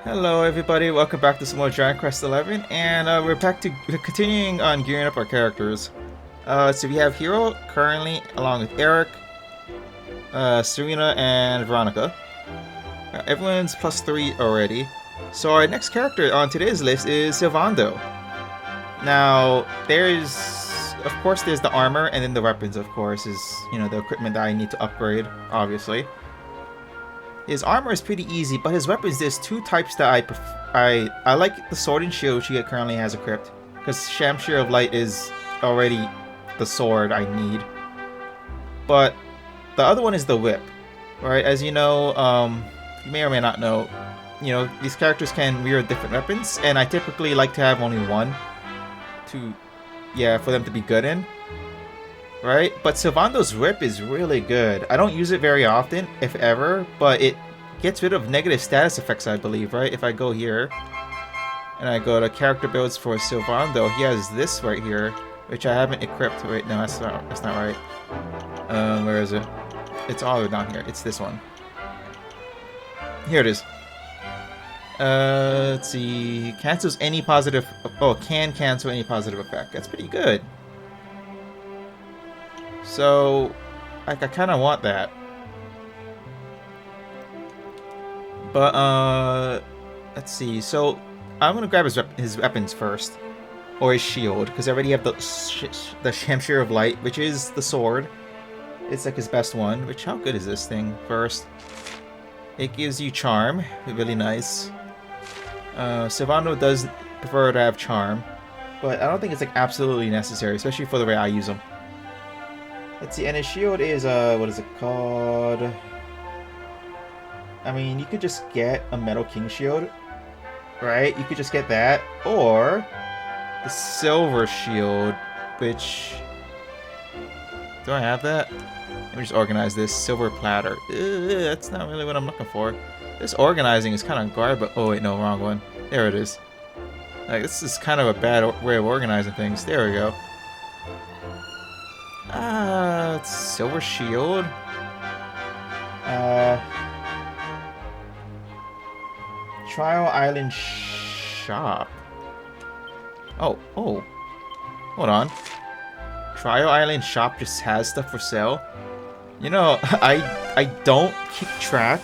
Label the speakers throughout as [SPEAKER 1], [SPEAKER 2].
[SPEAKER 1] Hello everybody, welcome back to some more Dragon Quest 11, and we're continuing on gearing up our characters. So we have Hero currently, along with Eric, Serena, and Veronica. Everyone's +3 already. So our next character on today's list is Sylvando. Now, of course, there's the armor, and then the weapons, of course, is, the equipment that I need to upgrade, obviously. His armor is pretty easy, but his weapons, there's two types that I like the sword and shield which he currently has equipped, because Shamshir of Light is already the sword I need. But the other one is the whip, right? As you know, you may or may not know, these characters can wield different weapons, and I typically like to have only one for them to be good in. Right? But Sylvando's whip is really good. I don't use it very often, if ever, but it gets rid of negative status effects, I believe, right? If I go here, and I go to character builds for Sylvando, he has this right here, which I haven't equipped. Wait, no, that's not right. Where is it? It's all the way down here. It's this one. Here it is. Let's see. Cancels any positive... Oh, can cancel any positive effect. That's pretty good. So, I kind of want that. But, let's see. So, I'm going to grab his weapons first. Or his shield. Because I already have the Shamshir of Light, which is the sword. It's like his best one. Which, how good is this thing first? It gives you charm. Really nice. Sylvando does prefer to have charm. But I don't think it's like absolutely necessary. Especially for the way I use them. Let's see, and his shield is, what is it called? I mean, you could just get a Metal King shield, right? You could just get that, or the Silver Shield, which... Do I have that? Let me just organize this. Silver Platter. That's not really what I'm looking for. This organizing is kind of garbage. Oh, wait, no, wrong one. There it is. Like, this is kind of a bad way of organizing things. There we go. Silver Shield. Trial Island Shop. Oh. Hold on. Trial Island Shop just has stuff for sale. I don't keep track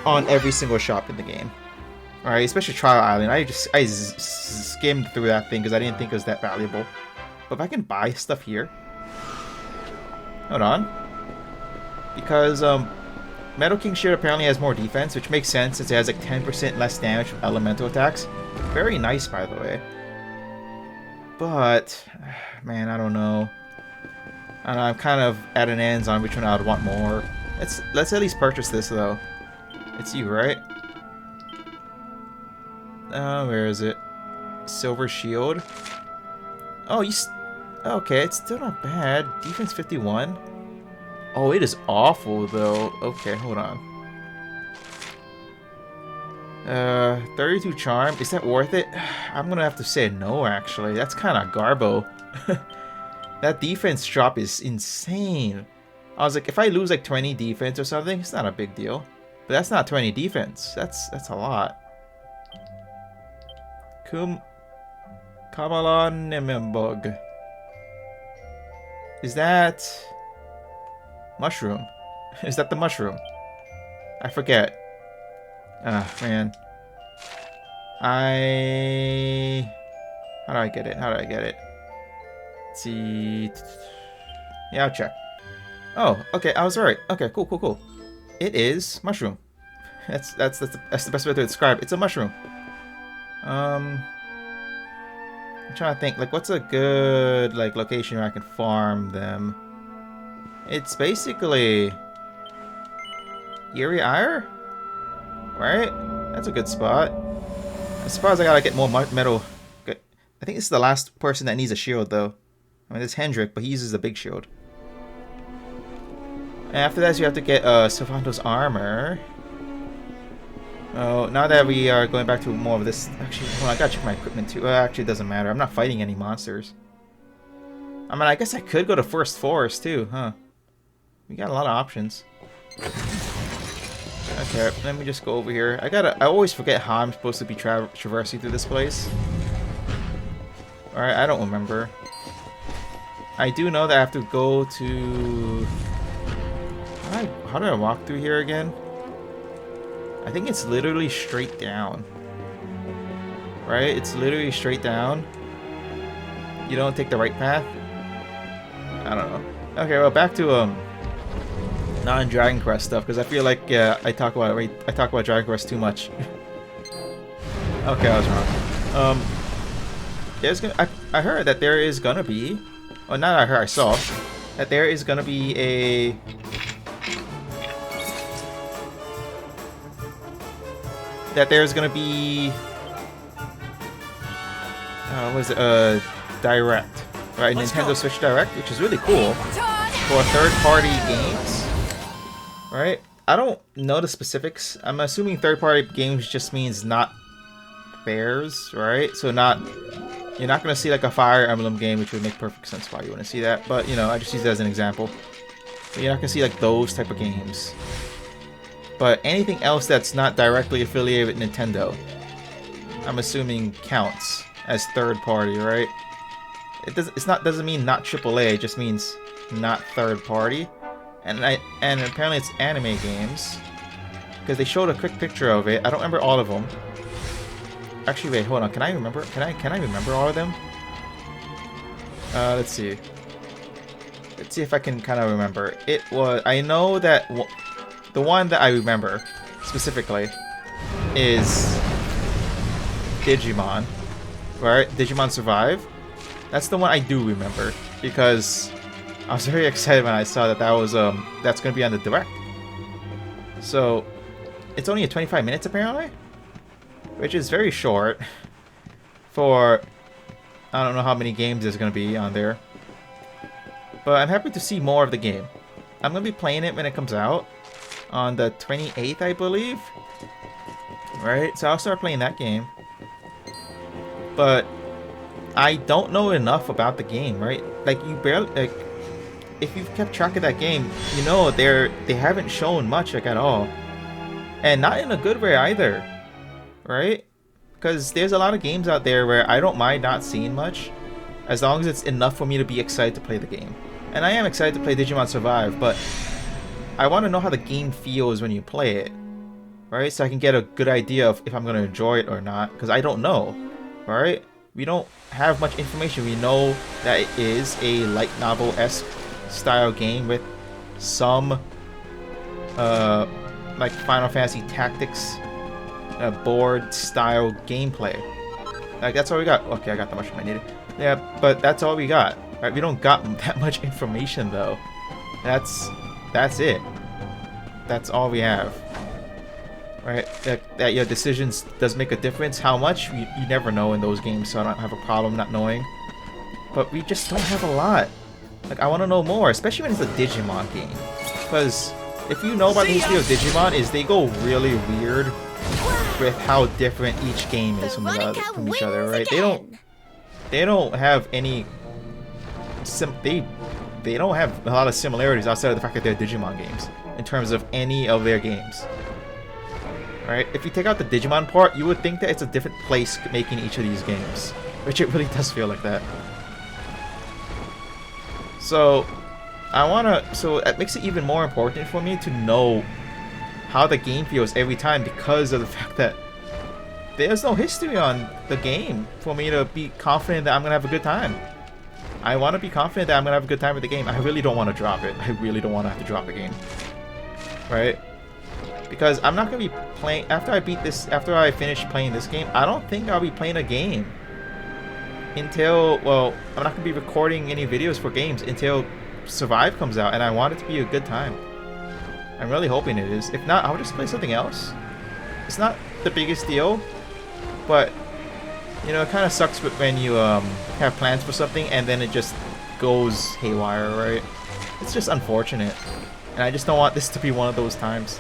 [SPEAKER 1] on every single shop in the game. Alright, especially Trial Island. I skimmed through that thing because I didn't think it was that valuable. But if I can buy stuff here... Hold on. Because, Metal King Shield apparently has more defense, which makes sense since it has like 10% less damage from elemental attacks. Very nice, by the way. But, man, I don't know. And I'm kind of at an end on which one I would want more. Let's at least purchase this, though. It's you, right? Where is it? Silver Shield. Oh, okay, it's still not bad. Defense 51. Oh, it is awful, though. Okay, hold on. 32 charm. Is that worth it? I'm gonna have to say no, actually. That's kind of garbo. That defense drop is insane. I was like, if I lose like 20 defense or something, it's not a big deal. But that's not 20 defense. That's a lot. Kamalon Nemembog. Is that... Mushroom? Is that the mushroom? I forget. Ah, man. How do I get it? Let's see... Yeah, I'll check. Oh, okay, I was right. Okay, cool. It is mushroom. That's the best way to describe it. It's a mushroom. I'm trying to think, like, what's a good, like, location where I can farm them? It's basically... Yuri Ire? Right? That's a good spot. I suppose I gotta get more metal. I think this is the last person that needs a shield, though. I mean, there's Hendrik, but he uses a big shield. And after that, you have to get Sylvando's armor. Oh, now that we are going back to more of this... Actually, hold on, I gotta check my equipment too. Actually, it doesn't matter. I'm not fighting any monsters. I mean, I guess I could go to First Forest too, huh? We got a lot of options. Okay, let me just go over here. I always forget how I'm supposed to be traversing through this place. Alright, I don't remember. I do know that I have to go to... How do I walk through here again? I think it's literally straight down. Right? It's literally straight down. You don't take the right path? I don't know. Okay, well, back to non-Dragon Quest stuff, because I feel like I talk about Dragon Quest too much. Okay, I was wrong. I heard that there is gonna be, oh, not I heard, I saw that there is gonna be a what was it, Direct, right? Nintendo Switch Direct, which is really cool for third-party games, right? I don't know the specifics. I'm assuming third-party games just means not theirs, right? So you're not gonna see like a Fire Emblem game, which would make perfect sense why you want to see that. But you know, I just use it as an example. But you're not gonna see like those type of games. But anything else that's not directly affiliated with Nintendo, I'm assuming counts as third party, right? Doesn't mean not AAA, it just means not third party. And apparently it's anime games, because they showed a quick picture of it. I don't remember all of them. Actually, wait, hold on. Can I remember? Can I remember all of them? Let's see. Let's see if I can kind of remember. I know that the one that I remember specifically is Digimon, right? Digimon Survive. That's the one I do remember, because I was very excited when I saw that that's gonna be on the Direct. So it's only 25 minutes apparently, which is very short for I don't know how many games there's gonna be on there. But I'm happy to see more of the game. I'm gonna be playing it when it comes out on the 28th, I believe. Right, so I'll start playing that game. But I don't know enough about the game, right? Like if you've kept track of that game, you know they haven't shown much like at all, and not in a good way either, right? Because there's a lot of games out there where I don't mind not seeing much, as long as it's enough for me to be excited to play the game. And I am excited to play Digimon Survive, but I want to know how the game feels when you play it, right? So I can get a good idea of if I'm going to enjoy it or not, because I don't know, right? We don't have much information. We know that it is a light novel-esque style game with some like Final Fantasy Tactics board style gameplay. Like that's all we got. Okay, I got the mushroom I needed. Yeah, but that's all we got. Right? We don't got that much information though. That's it. That's all we have. Right? That your decisions does make a difference. How much? You never know in those games, so I don't have a problem not knowing. But we just don't have a lot. Like, I want to know more, especially when it's a Digimon game. Because if you know about the history of Digimon, is they go really weird with how different each game is from each other, right? They don't have any they don't have a lot of similarities outside of the fact that they're Digimon games in terms of any of their games. Right? If you take out the Digimon part, you would think that it's a different place making each of these games, which it really does feel like that. So so it makes it even more important for me to know how the game feels every time, because of the fact that there's no history on the game for me to be confident that I'm gonna have a good time. I want to be confident that I'm gonna have a good time with the game. I really don't want to drop it. I really don't want to have to drop a game, right? Because I'm not gonna be playing after I finish playing this game. I don't think I'll be playing a game until, well, I'm not gonna be recording any videos for games until Survive comes out, and I want it to be a good time. I'm really hoping it is. If not, I'll just play something else. It's not the biggest deal, but you know, it kind of sucks when you have plans for something and then it just goes haywire, right? It's just unfortunate, and I just don't want this to be one of those times.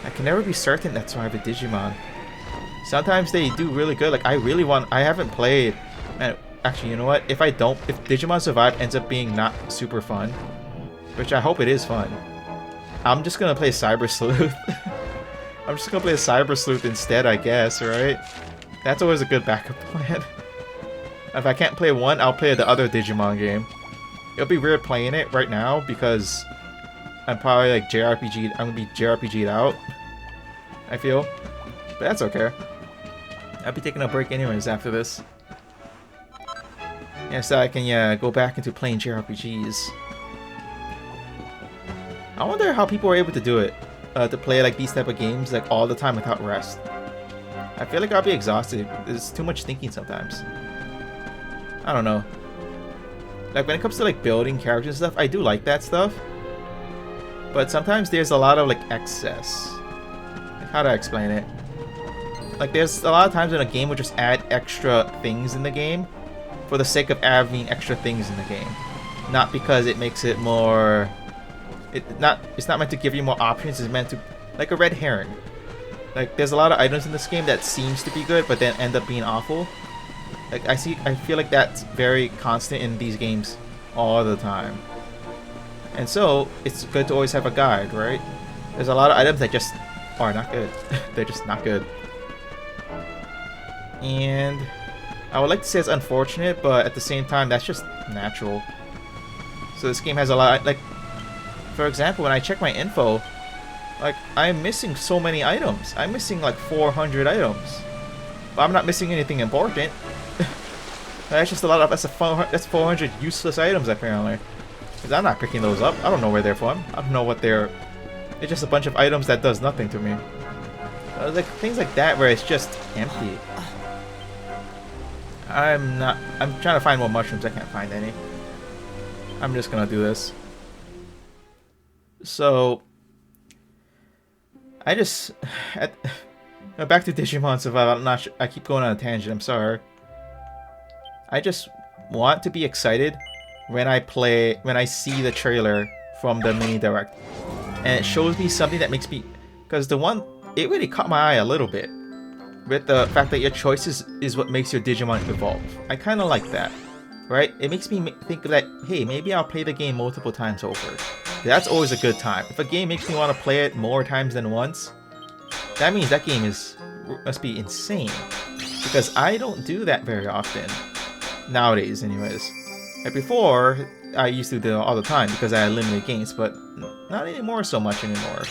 [SPEAKER 1] I can never be certain that's why with Digimon. Sometimes they do really good. Like I haven't played, and actually, you know what? If Digimon Survive ends up being not super fun, which I hope it is fun, I'm just gonna play Cyber Sleuth. I'm just gonna play Cyber Sleuth instead, I guess, right? That's always a good backup plan. If I can't play one, I'll play the other Digimon game. It'll be weird playing it right now because I'm probably like JRPG'd. I'm gonna be JRPG'd out, I feel. But that's okay. I'll be taking a break anyways after this. Yeah, so I can go back into playing JRPGs. I wonder how people are able to do it. To play like these type of games like all the time without rest. I feel like I'll be exhausted. There's too much thinking sometimes. I don't know. Like when it comes to like building characters and stuff, I do like that stuff. But sometimes there's a lot of like excess. Like, how do I explain it? Like there's a lot of times when a game would just add extra things in the game for the sake of adding extra things in the game. Not because it makes it more... It's not meant to give you more options, it's meant to... Like a red herring. Like there's a lot of items in this game that seems to be good but then end up being awful. Like I feel like that's very constant in these games all the time. And so it's good to always have a guide, right? There's a lot of items that just are not good. They're just not good. And I would like to say it's unfortunate, but at the same time that's just natural. So this game has a lot, like, for example, when I check my info, like, I'm missing so many items. I'm missing like 400 items. But I'm not missing anything important. That's just a lot of, that's 400 useless items apparently. Because I'm not picking those up. I don't know where they're from. I don't know what they're... It's just a bunch of items that does nothing to me. Like things like that where it's just empty. I'm trying to find more mushrooms. I can't find any. I'm just gonna do this. So, I just... back to Digimon Survival. I'm not sure, I keep going on a tangent, I'm sorry. I just want to be excited when I see the trailer from the mini direct. And it shows me something that makes me... Because the one... It really caught my eye a little bit. With the fact that your choices is what makes your Digimon evolve. I kind of like that. Right? It makes me think that, hey, maybe I'll play the game multiple times over. That's always a good time. If a game makes me want to play it more times than once, that means that game must be insane. Because I don't do that very often. Nowadays, anyways. Like before, I used to do it all the time because I had limited games, but not anymore so much anymore.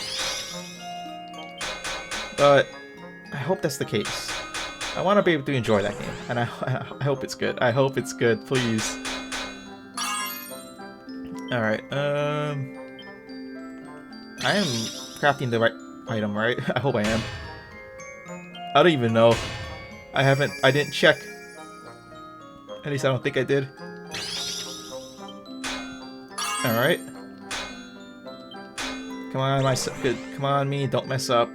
[SPEAKER 1] But I hope that's the case. I want to be able to enjoy that game, and I hope it's good. I hope it's good, please. Alright, I am crafting the right item, right? I hope I am. I don't even know. I didn't check. At least I don't think I did. Alright. Come on, good. Come on, me, don't mess up.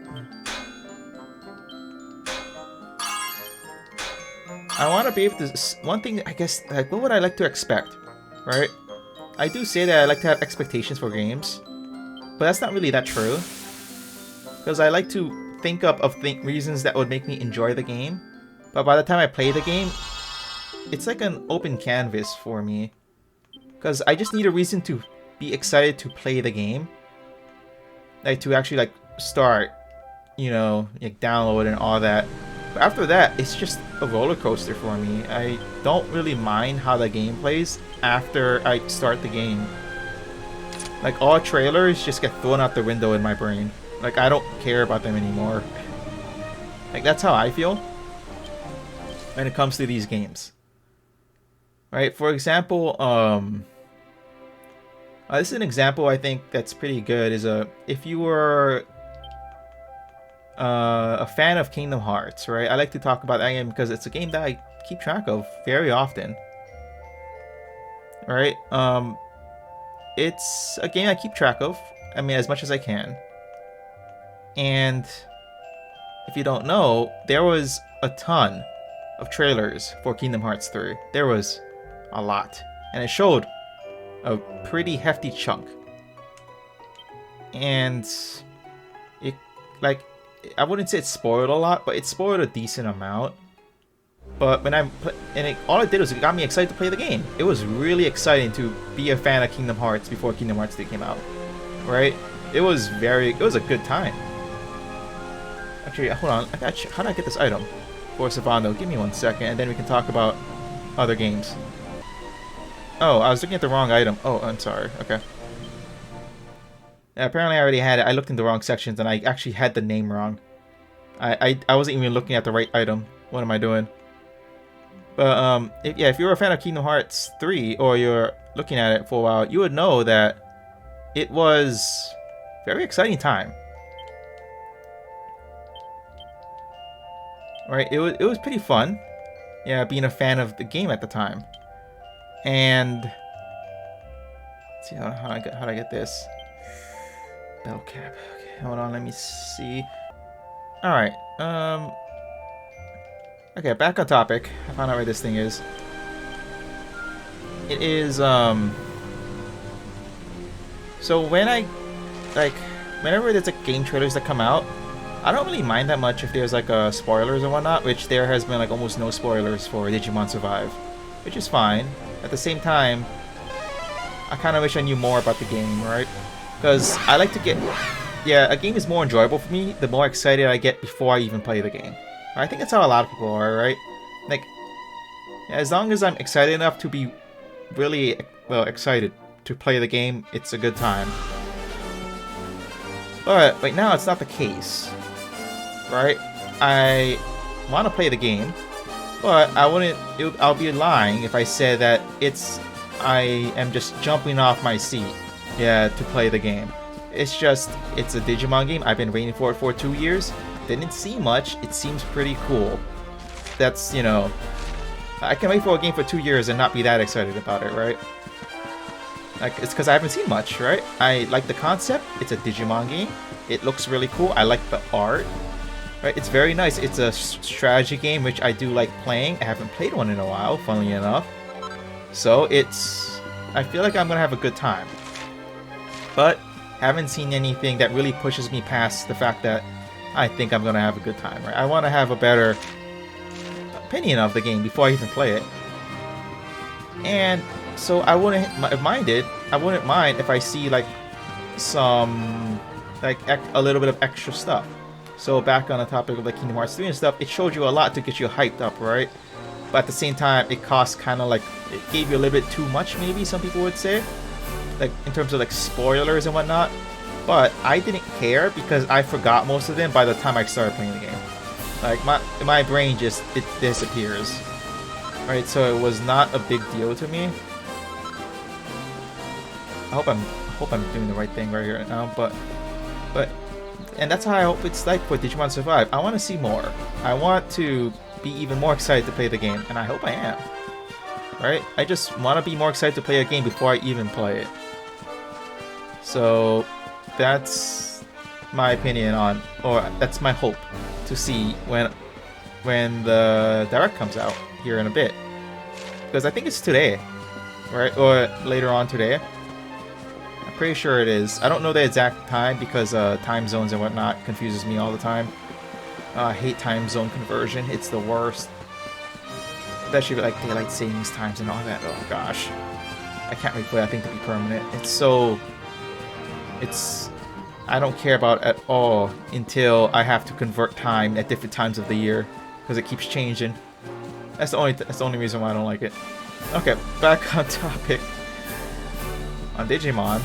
[SPEAKER 1] I want to be able to... One thing, I guess, like, what would I like to expect? Right? I do say that I like to have expectations for games. But that's not really that true. Because I like to think up of reasons that would make me enjoy the game. But by the time I play the game, it's like an open canvas for me. Because I just need a reason to be excited to play the game. Like, to actually, like, start, you know, like, download and all that. But after that, it's just a roller coaster for me. I don't really mind how the game plays after I start the game. Like, all trailers just get thrown out the window in my brain. Like, I don't care about them anymore. Like, that's how I feel when it comes to these games. Right? For example, this is an example I think that's pretty good. Is if you were a fan of Kingdom Hearts, right? I like to talk about that game because it's a game that I keep track of very often. Right? It's a game I keep track of. I mean, as much as I can. And if you don't know, there was a ton of trailers for Kingdom Hearts 3. There was a lot. And it showed a pretty hefty chunk. And it, like, I wouldn't say it spoiled a lot, but it spoiled a decent amount. But when all it did was it got me excited to play the game. It was really exciting to be a fan of Kingdom Hearts before Kingdom Hearts 3 came out, right? It was a good time. Actually, hold on. How do I get this item for Sylvando? Give me 1 second, and then we can talk about other games. Oh, I was looking at the wrong item. Oh, I'm sorry. Okay. Yeah, apparently I already had it. I looked in the wrong sections, and I actually had the name wrong. I wasn't even looking at the right item. What am I doing? But if you're a fan of Kingdom Hearts 3, or you're looking at it for a while, you would know that it was a very exciting time. Right? It was pretty fun. Yeah, being a fan of the game at the time. And let's see how do I get this bell cap. Okay, hold on, let me see. All right. Okay, back on topic. I found out where this thing is. It is so whenever there's like game trailers that come out, I don't really mind that much if there's like spoilers and whatnot, which there has been like almost no spoilers for Digimon Survive, which is fine. At the same time, I kind of wish I knew more about the game, right? Because I like to get... Yeah, a game is more enjoyable for me the more excited I get before I even play the game. I think that's how a lot of people are, right? Like, as long as I'm excited enough to be really, well, excited to play the game, it's a good time. But right now, it's not the case, right? I want to play the game, but I'll be lying if I said that I am just jumping off my seat, yeah, to play the game. It's a Digimon game. I've been waiting for it for 2 years. Didn't see much. It seems pretty cool. That's, you know, I can wait for a game for 2 years and not be that excited about it, right? Like, it's because I haven't seen much, right? I like the concept. It's a Digimon game. It looks really cool. I like the art, right? It's very nice. It's a strategy game, which I do like playing. I haven't played one in a while, funnily enough. So I feel like I'm gonna have a good time. But haven't seen anything that really pushes me past the fact that I think I'm gonna have a good time, right? I want to have a better opinion of the game before I even play it. And so I wouldn't mind if I see like some a little bit of extra stuff. So back on the topic of the Kingdom Hearts 3 and stuff, it showed you a lot to get you hyped up, right? But at the same time, it cost kind of like, it gave you a little bit too much, maybe some people would say, like in terms of like spoilers and whatnot. But I didn't care because I forgot most of them by the time I started playing the game. Like my brain just, it disappears. Right, so it was not a big deal to me. I hope I'm doing the right thing right here now, but and that's how I hope it's like for Digimon Survive. I want to see more. I want to be even more excited to play the game, and I hope I am. Right? I just want to be more excited to play a game before I even play it. So that's my opinion on, or that's my hope to see when the Direct comes out here in a bit. Because I think it's today, right? Or later on today. I'm pretty sure it is. I don't know the exact time because time zones and whatnot confuses me all the time. I hate time zone conversion. It's the worst. Especially with like daylight savings times and all that. Oh gosh. I can't wait for that thing to be permanent. I don't care about it at all until I have to convert time at different times of the year. Because it keeps changing. That's the only reason why I don't like it. Okay, back on topic. On Digimon,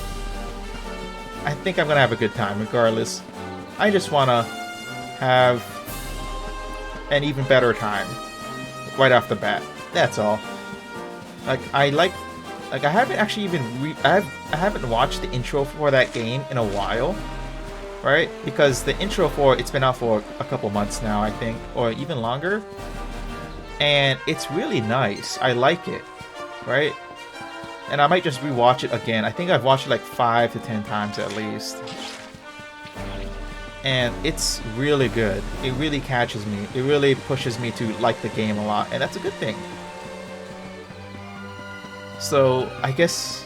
[SPEAKER 1] I think I'm gonna have a good time regardless. I just wanna have an even better time right off the bat. That's all. Like I haven't actually even I haven't watched the intro for that game in a while, right? Because the intro for it's been out for a couple months now, I think, or even longer. And it's really nice. I like it, right? And I might just rewatch it again. I think I've watched it like 5 to 10 times at least. And it's really good. It really catches me. It really pushes me to like the game a lot. And that's a good thing. So, I guess...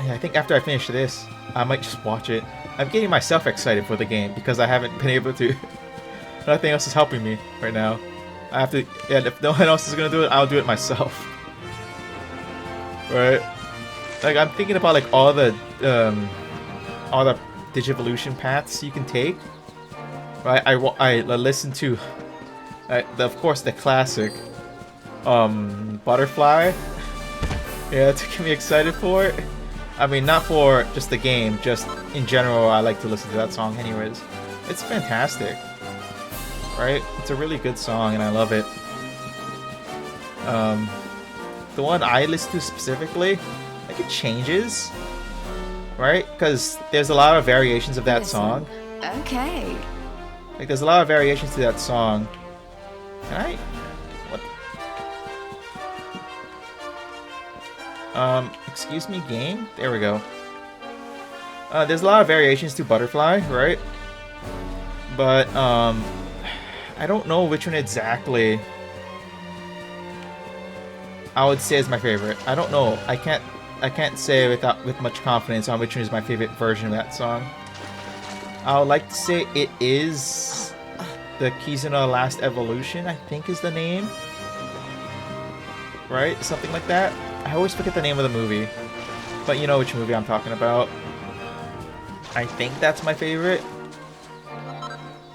[SPEAKER 1] Yeah, I think after I finish this, I might just watch it. I'm getting myself excited for the game because I haven't been able to. Nothing else is helping me right now. I have to... And if no one else is gonna do it, I'll do it myself. Right? Like, I'm thinking about, like, all the Digivolution paths you can take. Right, I listened to, of course, the classic, Butterfly. Yeah, to get me excited for it. I mean, not for just the game, just in general, I like to listen to that song anyways. It's fantastic. Right? It's a really good song, and I love it. The one I listen to specifically, like, it changes. Right? Because there's a lot of variations of that song.
[SPEAKER 2] Okay.
[SPEAKER 1] Like, there's a lot of variations to that song. Can I... What? Excuse me, game? There we go. There's a lot of variations to Butterfly, right? But, I don't know which one exactly I would say is my favorite. I don't know. I can't say with much confidence on which one is my favorite version of that song. I would like to say it is the Kizuna Last Evolution, I think is the name. Right? Something like that. I always forget the name of the movie. But you know which movie I'm talking about. I think that's my favorite.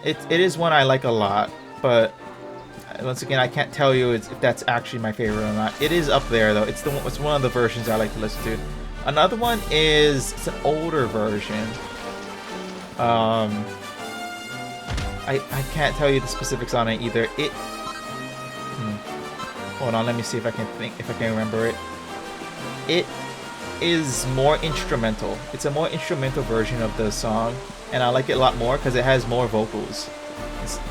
[SPEAKER 1] It is one I like a lot, but once again, I can't tell you if that's actually my favorite or not. It is up there though. It's one of the versions I like to listen to. Another one is it's an older version. I can't tell you the specifics on it either. Hold on, let me see if I can remember it. It is more instrumental. It's a more instrumental version of the song, and I like it a lot more because it has more vocals.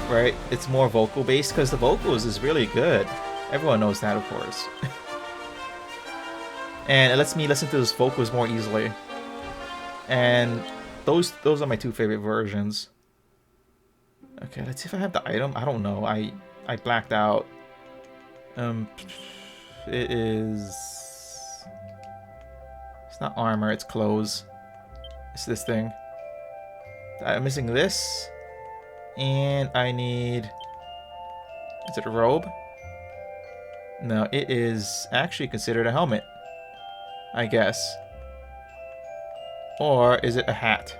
[SPEAKER 1] Right? It's more vocal based because the vocals is really good. Everyone knows that, of course. And it lets me listen to those vocals more easily. And those are my two favorite versions. Okay, let's see if I have the item. I don't know. I blacked out. It is... It's not armor, it's clothes. It's this thing. I'm missing this. And I need... Is it a robe? No, it is actually considered a helmet. I guess. Or is it a hat?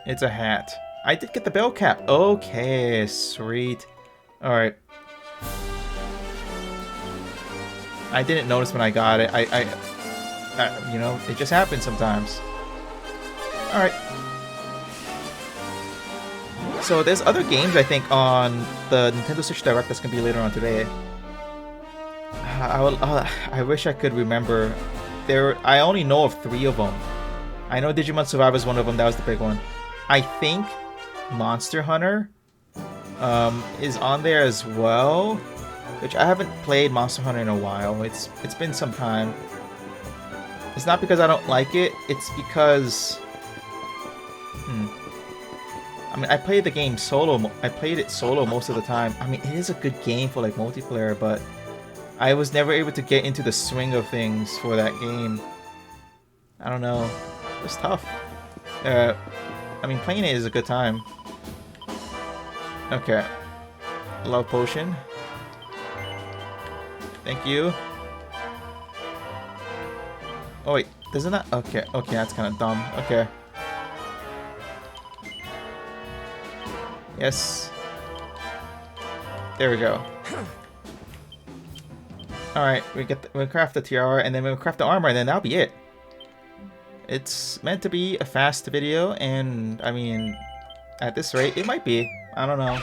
[SPEAKER 1] It's a hat. I did get the bell cap. Okay, sweet. Alright. I didn't notice when I got it. You know, it just happens sometimes. Alright. So there's other games, I think, on the Nintendo Switch Direct that's going to be later on today. I wish I could remember. I only know of 3 of them. I know Digimon Survive is one of them. That was the big one. I think Monster Hunter is on there as well, which I haven't played Monster Hunter in a while. It's been some time. It's not because I don't like it. It's because... I mean, I played the game solo. I played it solo most of the time. I mean, it is a good game for like multiplayer, but I was never able to get into the swing of things for that game. I don't know. It was tough. I mean, playing it is a good time. Okay. Love potion. Thank you. Oh wait, doesn't that? Okay, that's kind of dumb. Okay. Yes. There we go. Alright, we craft the tiara, and then we'll craft the armor, and then that'll be it. It's meant to be a fast video, and I mean, at this rate, it might be. I don't know.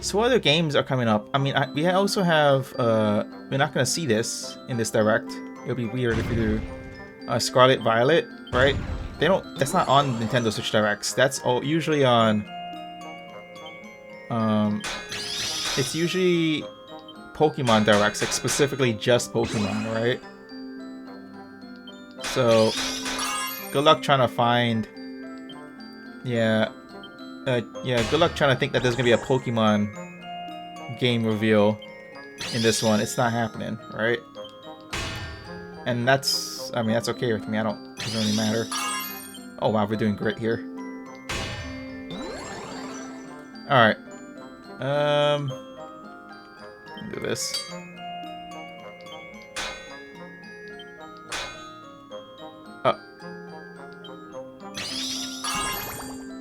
[SPEAKER 1] So what other games are coming up? I mean, we also have, we're not going to see this in this Direct. It'll be weird if we do. Scarlet Violet, right? That's not on Nintendo Switch Directs. That's usually on, it's usually Pokemon Directs, like specifically just Pokemon, right? So, good luck trying to find, yeah, good luck trying to think that there's gonna be a Pokemon game reveal in this one. It's not happening, right? And that's, I mean, that's okay with me. It doesn't really matter. Oh wow, we're doing great here. Alright. Do this.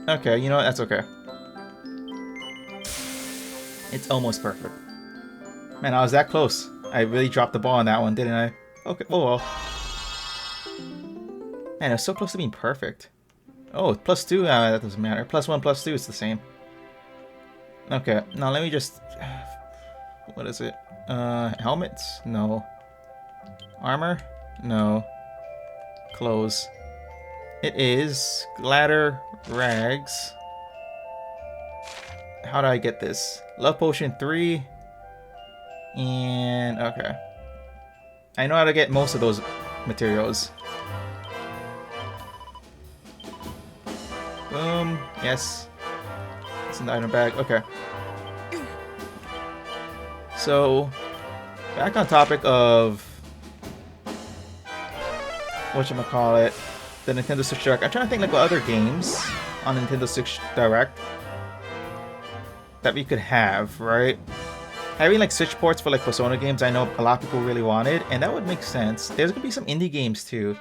[SPEAKER 1] Okay, you know what? That's okay. It's almost perfect. Man, I was that close. I really dropped the ball on that one, didn't I? Okay, oh well. Man, it was so close to being perfect. Oh, +2? That doesn't matter. +1, +2, it's the same. Okay, now let me just... What is it? Helmets? No. Armor? No. Clothes. It is Glider Rags. How do I get this? Love Potion 3. And... okay. I know how to get most of those materials. Boom. Yes. It's in the item bag. Okay. So, back on topic of whatchamacallit, the Nintendo Switch Direct. I'm trying to think like what other games on Nintendo Switch Direct that we could have, right? Having like Switch ports for like Persona games, I know a lot of people really wanted, and that would make sense. There's gonna be some indie games too,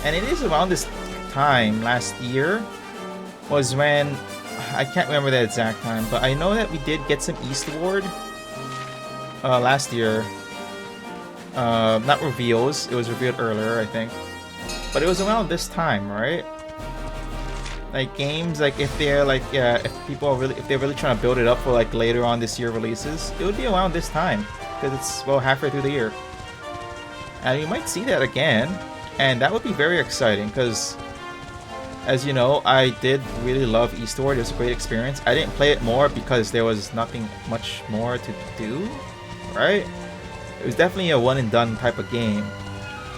[SPEAKER 1] and it is around this time last year was when I can't remember the exact time, but I know that we did get some Eastward last year. Not reveals, it was revealed earlier, I think, but it was around this time, right? Like games, like if they're like, if people are really, if they're really trying to build it up for like later on this year releases, it would be around this time because it's well halfway through the year, and you might see that again, and that would be very exciting because, as you know, I did really love Eastward. It was a great experience. I didn't play it more because there was nothing much more to do, right? It was definitely a one and done type of game,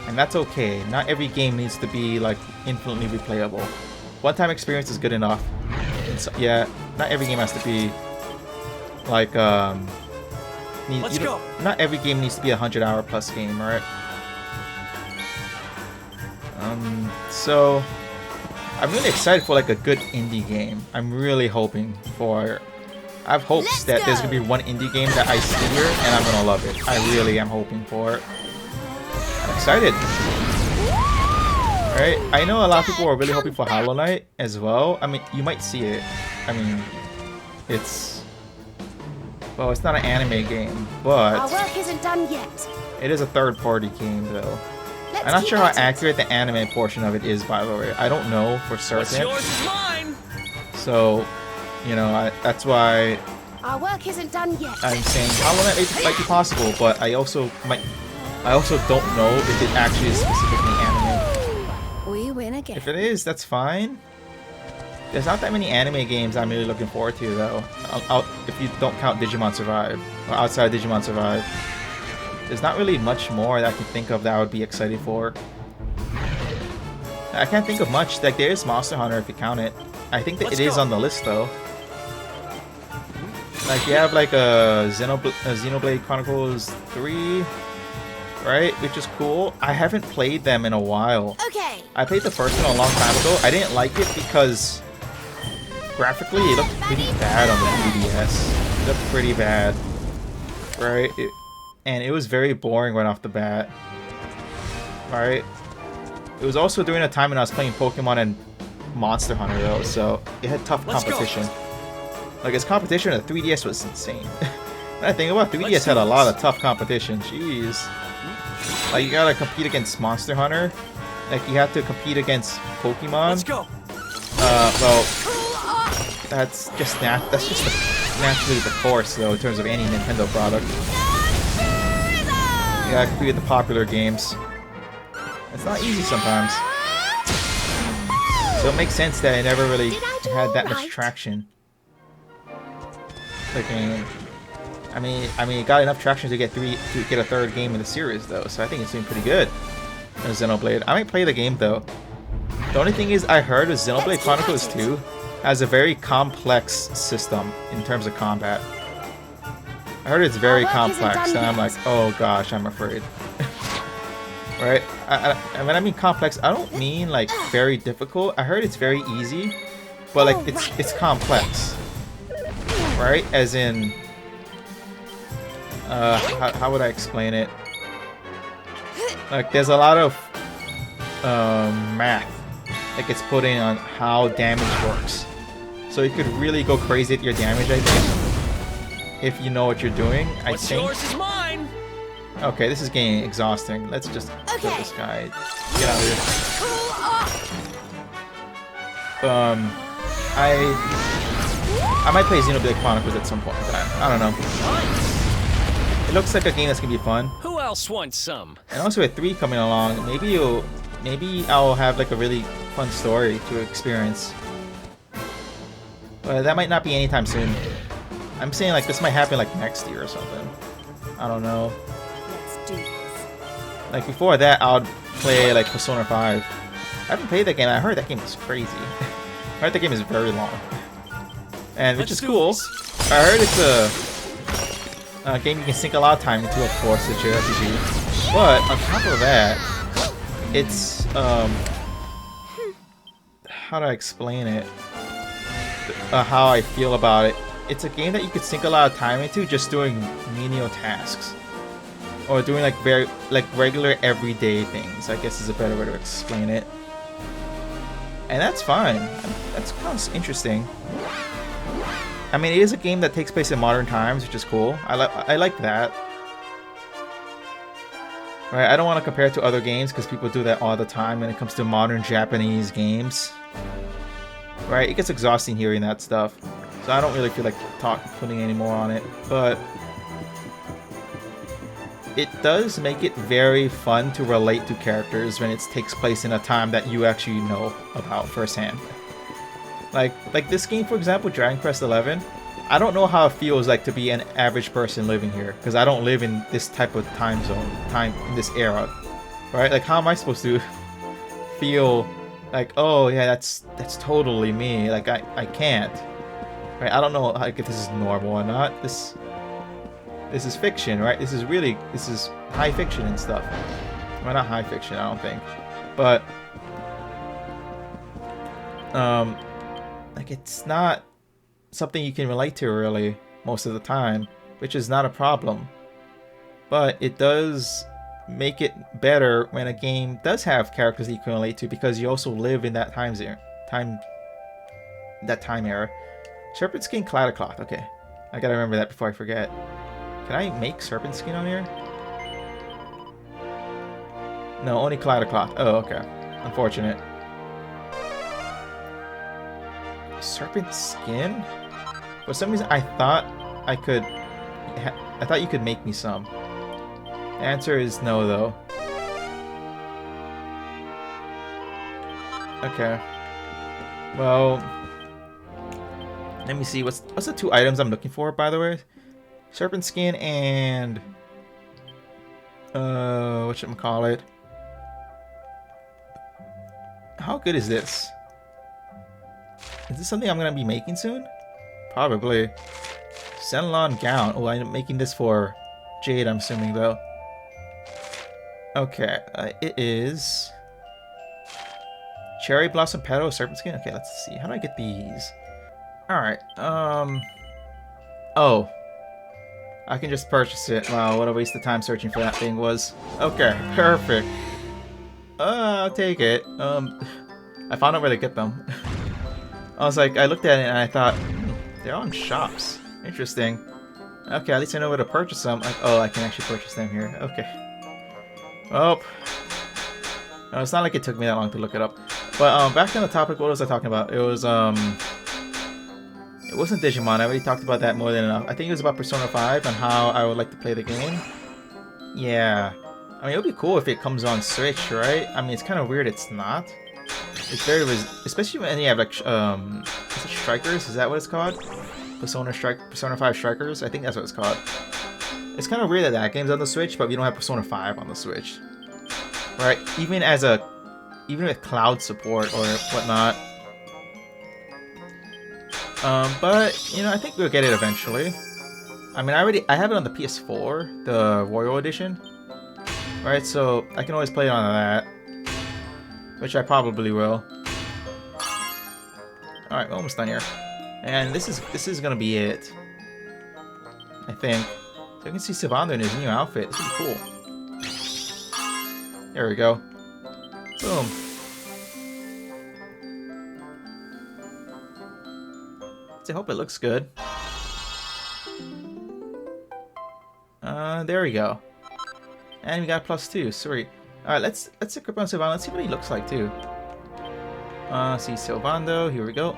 [SPEAKER 1] and that's okay. Not every game needs to be like infinitely replayable. One-time experience is good enough. And so, yeah, not every game has to be like not every game needs to be a 100-hour plus game, right? So I'm really excited for like a good indie game. I'm really hoping for. I have hopes that there's gonna be one indie game that I see here and I'm gonna love it. I really am hoping for it. I'm excited. Right? I know a lot of people are really hoping for Hollow Knight as well. I mean, you might see it. I mean, it's... well, it's not an anime game, but...
[SPEAKER 2] our work isn't done yet.
[SPEAKER 1] It is a third-party game, though. I'm not sure how accurate the anime portion of it is, by the way. I don't know for certain.
[SPEAKER 3] What's yours is mine.
[SPEAKER 1] So, you know, that's why...
[SPEAKER 2] our work isn't done yet.
[SPEAKER 1] I'm saying Hollow Knight might be possible, but I also don't know if it actually is specifically anime.
[SPEAKER 2] We win again.
[SPEAKER 1] If it is, that's fine. There's not that many anime games I'm really looking forward to, though. If you don't count Digimon Survive, or outside Digimon Survive. There's not really much more that I can think of that I would be excited for. I can't think of much. Like, there is Monster Hunter if you count it. I think that it is on the list, though. Like, you have, like, a Xenoblade Chronicles 3... right? Which is cool. I haven't played them in a while.
[SPEAKER 2] Okay.
[SPEAKER 1] I played the first one a long time ago. I didn't like it because graphically it looked pretty bad on the 3DS. It looked pretty bad. Right? And it was very boring right off the bat. Right? It was also during a time when I was playing Pokemon and Monster Hunter though, so it had tough competition. Like its competition at 3DS was insane. When I think about 3DS had a lot of tough competition. Jeez. Like, you gotta compete against Monster Hunter. Like, you have to compete against Pokemon.
[SPEAKER 3] Let's go.
[SPEAKER 1] Well, that's just naturally the course, though, in terms of any Nintendo product. You gotta compete with the popular games. It's not easy sometimes. So it makes sense that it never really had that much traction. The game. I mean, it got enough traction to get a third game in the series, though. So I think it's doing pretty good. Xenoblade. I might play the game though. The only thing is, I heard Xenoblade Chronicles 2 has a very complex system in terms of combat. I heard it's very complex, and I'm like, oh gosh, I'm afraid. Right? When I mean complex, I don't mean like very difficult. I heard it's very easy, but like it's complex. Right? As in. How would I explain it? Like, there's a lot of math that gets put in on how damage works, So you could really go crazy at your damage, I think. If you know what you're doing, I think.
[SPEAKER 3] What's yours is mine.
[SPEAKER 1] Okay, this is getting exhausting. Let's just kill this guy. Get out of here.
[SPEAKER 2] Cool off.
[SPEAKER 1] I might play Xenoblade Chronicles at some point in time. I don't know. It looks like a game that's gonna be fun.
[SPEAKER 3] Who else wants some?
[SPEAKER 1] And also with 3 coming along, maybe I'll have like a really fun story to experience. But that might not be anytime soon. I'm saying like this might happen like next year or something. I don't know.
[SPEAKER 2] Let's do this.
[SPEAKER 1] Like before that, I'll play like Persona 5. I haven't played that game. I heard that game is crazy. I heard that game is very long, and which is cool. I heard it's a game you can sink a lot of time into, of course, it's JRPG. But on top of that, it's how do I explain it? How I feel about it. It's a game that you could sink a lot of time into just doing menial tasks, or doing like regular everyday things, I guess is a better way to explain it. And that's fine. That's kind of interesting. I mean, it is a game that takes place in modern times, which is cool. I like that. Right, I don't want to compare it to other games because people do that all the time when it comes to modern Japanese games. Right, it gets exhausting hearing that stuff. So I don't really feel like putting any more on it, but it does make it very fun to relate to characters when it takes place in a time that you actually know about firsthand. Like this game, for example, Dragon Quest XI. I don't know how it feels like to be an average person living here because I don't live in this type of time in this era, right? Like, how am I supposed to feel like, oh yeah, that's totally me? Like I can't. Right, I don't know like, if this is normal or not. This is fiction, right? This is high fiction and stuff. Well, not high fiction, I don't think. But like it's not something you can relate to really most of the time, which is not a problem. But it does make it better when a game does have characters that you can relate to because you also live in that time era. Serpent skin, cloud cloth. Okay, I gotta remember that before I forget. Can I make serpent skin on here? No, only cloud cloth. Oh, okay. Unfortunate. Serpent skin? For some reason, I thought you could make me some. The answer is no, though. Okay. Well. Let me see, what's the 2 items I'm looking for, by the way? Serpent skin and whatchamacallit? How good is this? Is this something I'm gonna be making soon? Probably. Senlon gown. Oh, I'm making this for Jade, I'm assuming, though. Okay, it is cherry blossom petal serpent skin. Okay, let's see. How do I get these? Alright, oh. I can just purchase it. Wow, what a waste of time searching for that thing was. Okay, perfect. I'll take it. I found out where to get them. I was like, I looked at it and I thought, they're on shops. Interesting. Okay, at least I know where to purchase them. Like, oh, I can actually purchase them here. Okay. Oh. No, it's not like it took me that long to look it up. But, back on the topic, what was I talking about? It was, it wasn't Digimon. I already talked about that more than enough. I think it was about Persona 5 and how I would like to play the game. Yeah. I mean, it would be cool if it comes on Switch, right? I mean, it's kind of weird it's not. It's very... especially when you have, like, is it Strikers? Is that what it's called? Persona 5 Strikers? I think that's what it's called. It's kind of weird that that game's on the Switch, but we don't have Persona 5 on the Switch. Right? Even with cloud support or whatnot. But, you know, I think we'll get it eventually. I mean, I have it on the PS4, the Royal Edition. Right, so I can always play it on that. Which I probably will. Alright, we're almost done here. And this is gonna be it. I think. So you can see Sylvando in his new outfit. This is cool. There we go. Boom. I hope it looks good. There we go. And we got +2. Sweet. Alright, let's equip on Sylvando. Let's see what he looks like too. See Sylvando. Here we go.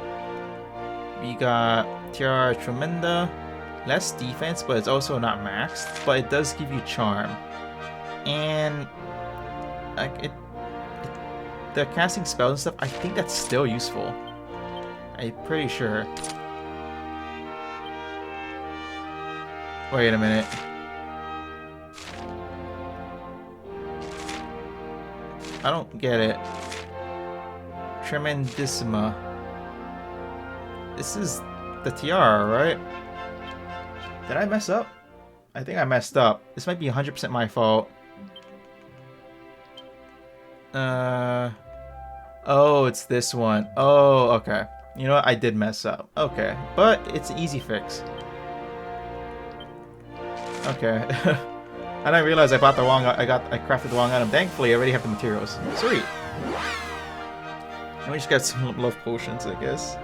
[SPEAKER 1] We got Tiara Tremenda. Less defense, but it's also not maxed. But it does give you charm. And like the casting spells and stuff, I think that's still useful. I'm pretty sure. Wait a minute. I don't get it. Tremendissima. This is the tiara, right? Did I mess up? I think I messed up. This might be 100% my fault. Oh, it's this one. Oh, okay. You know what? I did mess up. Okay. But it's an easy fix. Okay. I didn't realize I bought the wrong. I crafted the wrong item. Thankfully, I already have the materials. Sweet. Let me just get some love potions, I guess.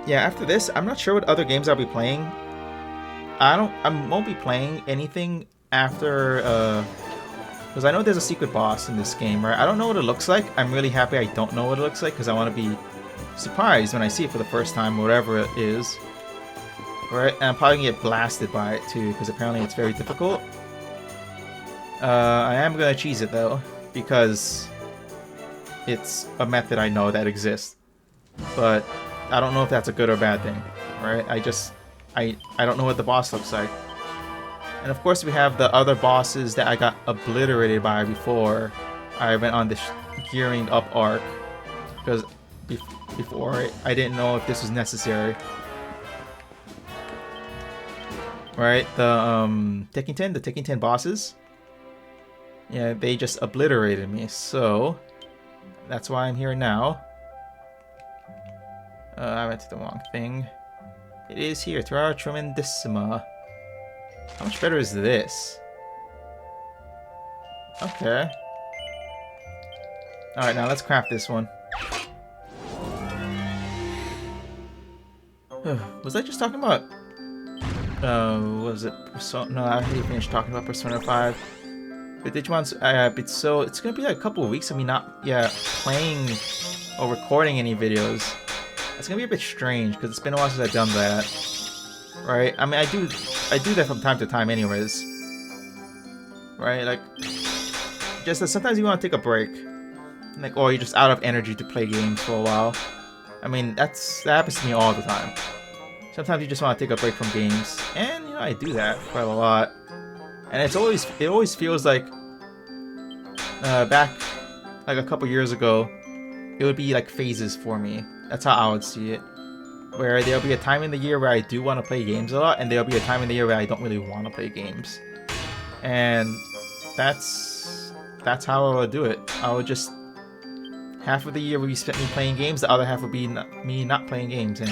[SPEAKER 1] Yeah. After this, I'm not sure what other games I'll be playing. I won't be playing anything after. Because I know there's a secret boss in this game, right? I don't know what it looks like. I'm really happy I don't know what it looks like because I want to be surprised when I see it for the first time, whatever it is. Right, and I'm probably gonna get blasted by it too, because apparently it's very difficult. I am gonna cheese it though, because it's a method I know that exists. But I don't know if that's a good or bad thing, right? I don't know what the boss looks like. And of course we have the other bosses that I got obliterated by before I went on this gearing up arc, because before I didn't know if this was necessary. Right, the Tekken 10 bosses. Yeah, they just obliterated me, so that's why I'm here now. I went to the wrong thing. It is here, Tiara Tremendissima. How much better is this? Okay. Alright, now let's craft this one. Was I just talking about... what was it? Persona? No, I already finished talking about Persona 5. But Digimon's, so it's gonna be like a couple of weeks of me not, playing or recording any videos. It's gonna be a bit strange because it's been a while since I've done that. Right? I mean, I do that from time to time, anyways. Right? Like, just that sometimes you want to take a break, like, or you're just out of energy to play games for a while. I mean, that happens to me all the time. Sometimes you just want to take a break from games, and you know I do that quite a lot. And it always feels like back like a couple years ago, it would be like phases for me. That's how I would see it. Where there'll be a time in the year where I do want to play games a lot, and there'll be a time in the year where I don't really want to play games. And that's how I would do it. I would just half of the year would be spent me playing games, the other half would be me not playing games, and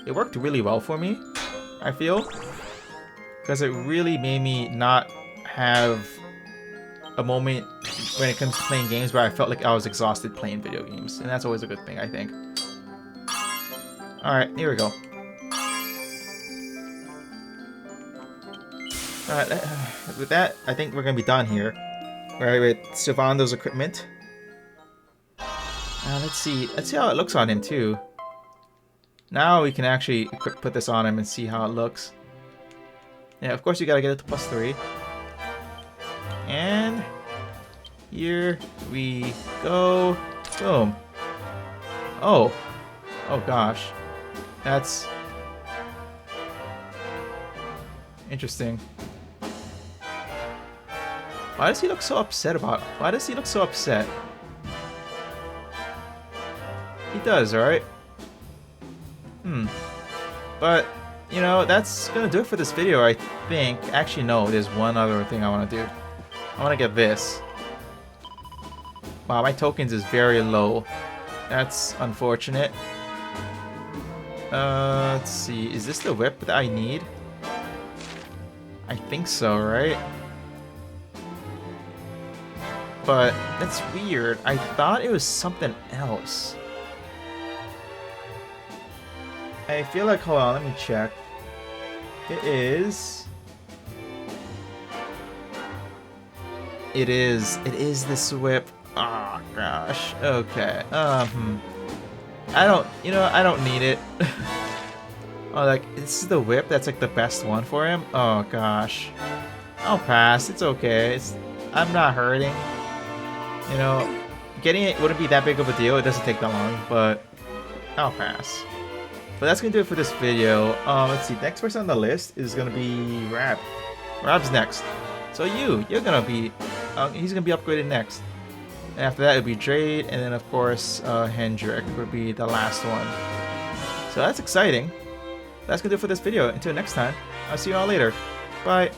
[SPEAKER 1] it worked really well for me, I feel, because it really made me not have a moment when it comes to playing games where I felt like I was exhausted playing video games, and that's always a good thing, I think. Alright, here we go. Alright, with that, I think we're gonna be done here. Right, with Sylvando's equipment. Let's see how it looks on him too. Now we can actually put this on him and see how it looks. Yeah, of course you gotta get it to +3. And here we go. Boom. Oh gosh. That's interesting. Why does he look so upset about it? Why does he look so upset? He does, right? But, you know, that's gonna do it for this video, I think. Actually, no, there's one other thing I want to do. I want to get this. Wow, my tokens is very low. That's unfortunate. Let's see. Is this the whip that I need? I think so, right? but that's weird. I thought it was something else. I feel like, hold on, let me check. It is this whip. Oh gosh. Okay. I don't need it. Oh, like, this is the whip that's like the best one for him? Oh gosh. I'll pass. It's okay. I'm not hurting. You know, getting it wouldn't be that big of a deal. It doesn't take that long, but I'll pass. But that's gonna do it for this video. Let's see. Next person on the list is gonna be Rab. Rab's next. So you're gonna be, he's gonna be upgraded next. And after that, it'll be Drade, and then of course Hendrik would be the last one. So that's exciting. That's gonna do it for this video. Until next time, I'll see you all later. Bye.